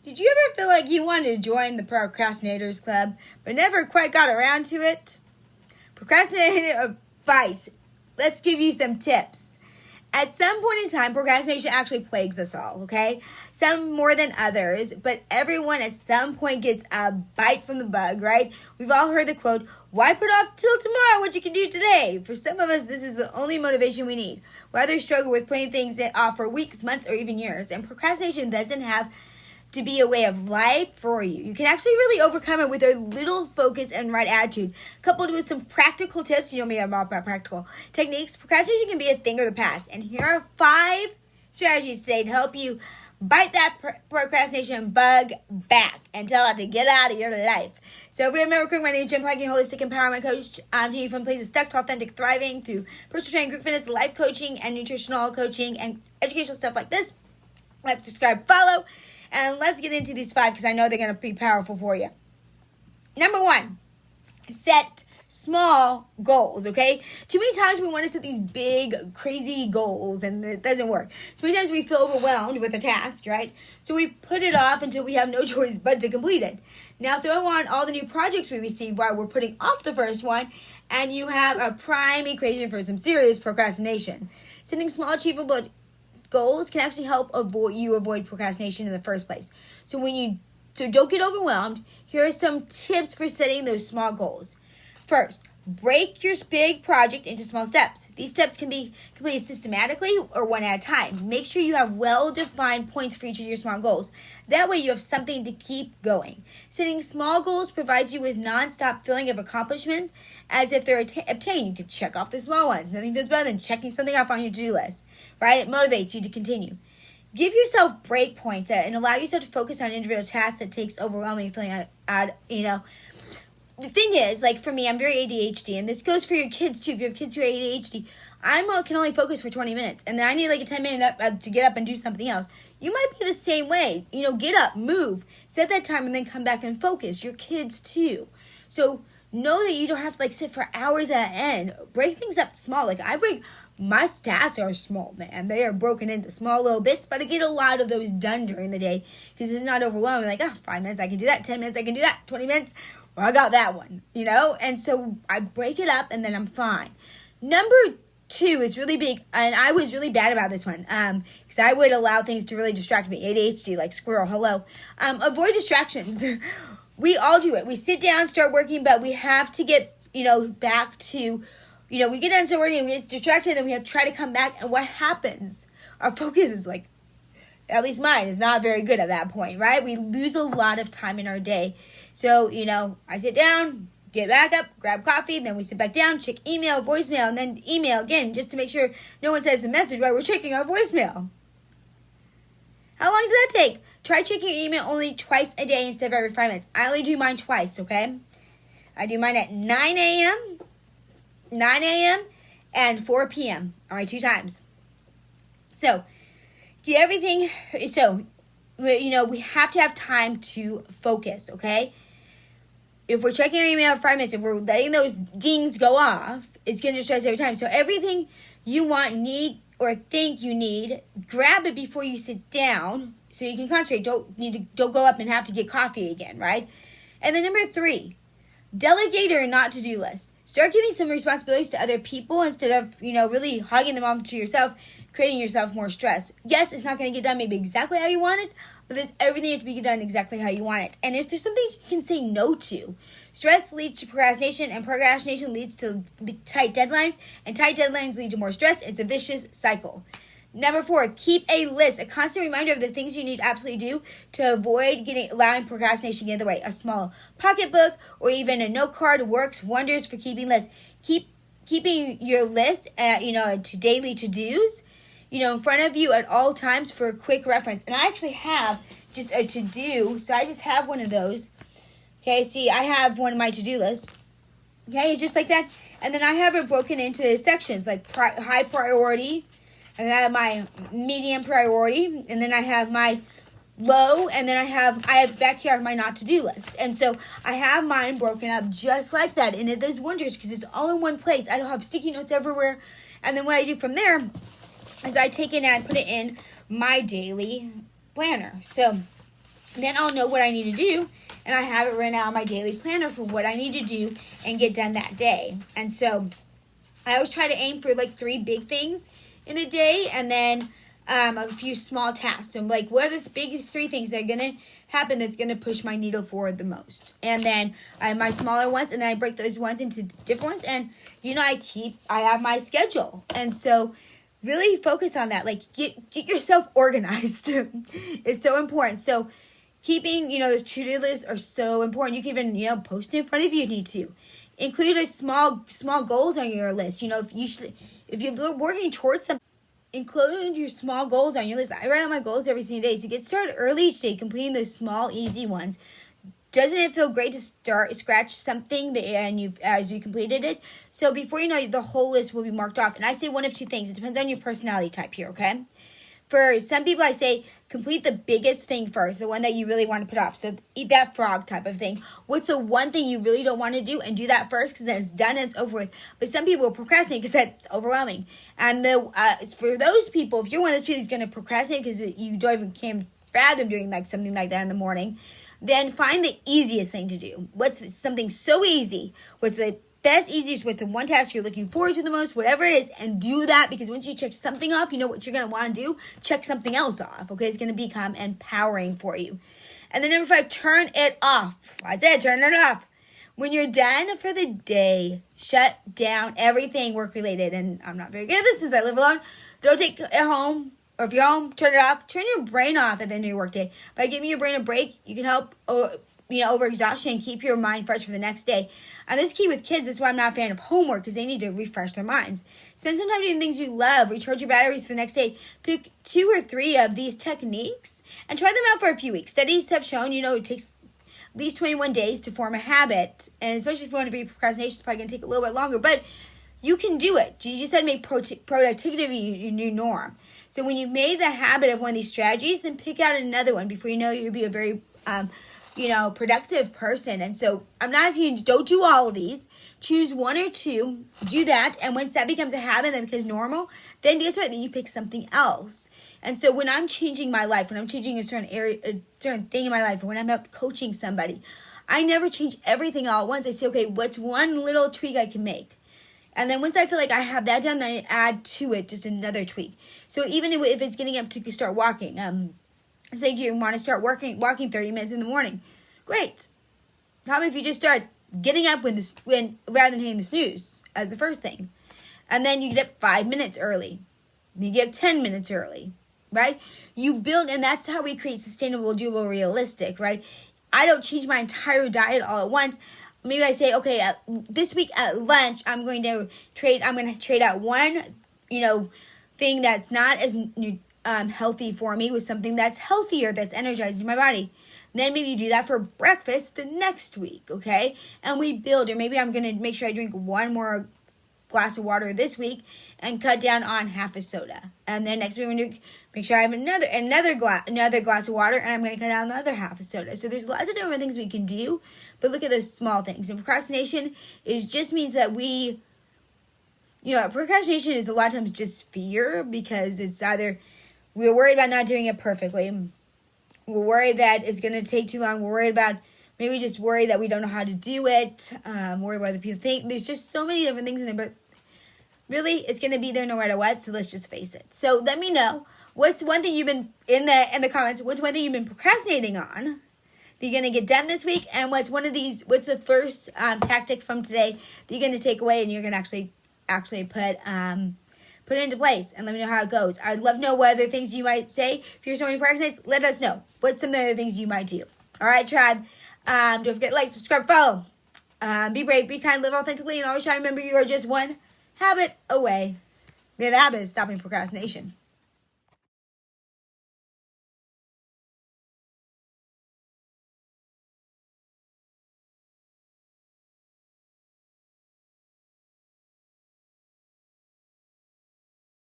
Did you ever feel like you wanted to join the Procrastinators Club, but never quite got around to it? Procrastinating advice. Let's give you some tips. At some point in time, procrastination actually plagues us all, okay? Some more than others, but everyone at some point gets a bite from the bug, right? We've all heard the quote, why put off till tomorrow what you can do today? For some of us, this is the only motivation we need. We others struggle with putting things off for weeks, months, or even years. And procrastination doesn't have to be a way of life for you. You can actually really overcome it with a little focus and right attitude, coupled with some practical tips. You know me, I'm all about practical techniques. Procrastination can be a thing of the past. And here are 5 strategies today to help you bite that procrastination bug back and tell it to get out of your life. So if you remember quick, my name is Jim Plaggy, holistic empowerment coach. I'm taking you from places stuck to authentic thriving through personal training, group fitness, life coaching, and nutritional coaching, and educational stuff like this. Like, subscribe, follow. And let's get into these 5 because I know they're going to be powerful for you. Number 1, set small goals, okay? Too many times we want to set these big, crazy goals and it doesn't work. So many times we feel overwhelmed with a task, right? So we put it off until we have no choice but to complete it. Now throw on all the new projects we receive while we're putting off the first one, and you have a prime equation for some serious procrastination. Setting small, achievable goals can actually help avoid procrastination in the first place. So don't get overwhelmed. Here are some tips for setting those small goals. First, break your big project into small steps. These steps can be completed systematically or one at a time. Make sure you have well-defined points for each of your small goals. That way you have something to keep going. Setting small goals provides you with non-stop feeling of accomplishment as if they're obtained. You can check off the small ones. Nothing feels better than checking something off on your to-do list, right? It motivates you to continue. Give yourself break points and allow yourself to focus on individual tasks that takes overwhelming feeling The thing is, like for me, I'm very ADHD, and this goes for your kids too. If you have kids who are ADHD, I can only focus for 20 minutes, and then I need like a 10-minute to get up and do something else. You might be the same way. Get up, move, set that time, and then come back and focus. Your kids too. So know that you don't have to sit for hours at end. Break things up small. My tasks are small, man. They are broken into small little bits, but I get a lot of those done during the day because it's not overwhelming. 5 minutes I can do that, 10 minutes I can do that, 20 minutes. Well, I got that one, and so I break it up and then I'm fine. Number 2 is really big, and I was really bad about this one because I would allow things to really distract me. ADHD, like squirrel, hello. Avoid distractions. We all do it. We sit down, start working, but we have to get, back to, we get done, start working, we get distracted, and then we have to try to come back, and what happens? Our focus is at least mine is not very good at that point, right? We lose a lot of time in our day. So, I sit down, get back up, grab coffee, then we sit back down, check email, voicemail, and then email again just to make sure no one sends a message while we're checking our voicemail. How long does that take? Try checking your email only twice a day instead of every 5 minutes. I only do mine twice, okay? I do mine at 9 a.m., and 4 p.m. All right, 2 times. So, get everything. So, we have to have time to focus, okay? If we're checking our email for 5 minutes, if we're letting those dings go off, it's going to distract us every time. So everything you want, need, or think you need, grab it before you sit down so you can concentrate. Don't go up and have to get coffee again, right? And then number 3, delegate or not to-do list. Start giving some responsibilities to other people instead of, really hogging them onto yourself, creating yourself more stress. Yes, it's not going to get done maybe exactly how you want it, but everything has to be done exactly how you want it. And there's some things you can say no to. Stress leads to procrastination, and procrastination leads to tight deadlines, and tight deadlines lead to more stress. It's a vicious cycle. Number 4, keep a list, a constant reminder of the things you need to absolutely do to avoid allowing procrastination to get in the way. A small pocketbook or even a note card works wonders for keeping lists. Keeping your list, to daily to-dos, in front of you at all times for a quick reference. And I actually have just a to-do, so I just have one of those. Okay, see, I have one of my to-do lists. Okay, it's just like that. And then I have it broken into sections, like high priority, and then I have my medium priority, and then I have my low, and then I have back here my not to-do list. And so I have mine broken up just like that, and it does wonders because it's all in one place. I don't have sticky notes everywhere. And then what I do from there is I take it and I put it in my daily planner. So then I'll know what I need to do, and I have it written out on my daily planner for what I need to do and get done that day. And so I always try to aim for like 3 big things in a day, and then a few small tasks. So like, what are the biggest 3 things that are going to happen that's going to push my needle forward the most? And then I have my smaller ones, and then I break those ones into different ones. And, I have my schedule. And so really focus on that. Like, get yourself organized. It's so important. So keeping, those to-do lists are so important. You can even, post it in front of you if you need to. Include a small goals on your list. If you're working towards something, include your small goals on your list. I write out my goals every single day. So get started early each day, completing those small, easy ones. Doesn't it feel great to scratch something as you completed it? So before you know it, the whole list will be marked off. And I say one of 2 things. It depends on your personality type here, okay? For some people, I say complete the biggest thing first, the one that you really want to put off. So eat that frog type of thing. What's the one thing you really don't want to do, and do that first, because then it's done and it's over with. But some people will procrastinate because that's overwhelming. And for those people, if you're one of those people who's going to procrastinate because you don't even can't fathom doing like something like that in the morning, then find the easiest thing to do. What's something so easy? What's the best, easiest, with the one task you're looking forward to the most, whatever it is, and do that, because once you check something off, you know what you're going to want to do? Check something else off, okay? It's going to become empowering for you. And then number 5, turn it off. I said turn it off. When you're done for the day, shut down everything work-related. And I'm not very good at this since I live alone. Don't take it home. Or if you're home, turn it off. Turn your brain off at the end of your workday. By giving your brain a break, you can help overexhaustion and keep your mind fresh for the next day. And this is key with kids. That's why I'm not a fan of homework, because they need to refresh their minds. Spend some time doing things you love. Recharge your batteries for the next day. Pick 2 or 3 of these techniques and try them out for a few weeks. Studies have shown, it takes at least 21 days to form a habit. And especially if you want to be procrastination, it's probably going to take a little bit longer. But you can do it. You just said make productivity your new norm. So when you've made the habit of one of these strategies, then pick out another one before you know you'll be a very productive person. And so I'm not asking you, don't do all of these. Choose 1 or 2, do that. And once that becomes a habit, that becomes normal, then guess what? Then you pick something else. And so when I'm changing my life, when I'm changing a certain thing in my life, or when I'm up coaching somebody, I never change everything all at once. I say, okay, what's one little tweak I can make? And then once I feel like I have that done, then I add to it just another tweak. So even if it's getting up to start walking, say you want to start walking 30 minutes in the morning, great. How about if you just start getting up when rather than hitting the snooze as the first thing, and then you get up 5 minutes early, then you get up 10 minutes early, right? You build, and that's how we create sustainable, doable, realistic, right? I don't change my entire diet all at once. Maybe I say, okay, this week at lunch, I'm going to trade out one, thing that's not as healthy for me with something that's healthier, that's energizing my body. Then maybe you do that for breakfast the next week, okay? And we build, or maybe I'm going to make sure I drink 1 more glass of water this week and cut down on half a soda. And then next week I'm going to make sure I have another glass of water, and I'm going to cut down the other half a soda. So there's lots of different things we can do, but look at those small things. And procrastination just means that procrastination is a lot of times just fear, because it's either we're worried about not doing it perfectly, we're worried that it's going to take too long, we're worried about maybe just worried that we don't know how to do it, worried what other people think. There's just so many different things in there, but really it's going to be there no matter what, so let's just face it. So let me know, what's one thing you've been, in the comments, what's one thing you've been procrastinating on that you're going to get done this week, and what's the first tactic from today that you're going to take away and you're going to actually put it into place, and let me know how it goes. I'd love to know what other things you might say. If you're someone who procrastinates, let us know. What's some of the other things you might do? All right, tribe. Don't forget to like, subscribe, follow. Be brave, be kind, live authentically, and always try to remember you are just one habit away. Maybe the habit is stopping procrastination.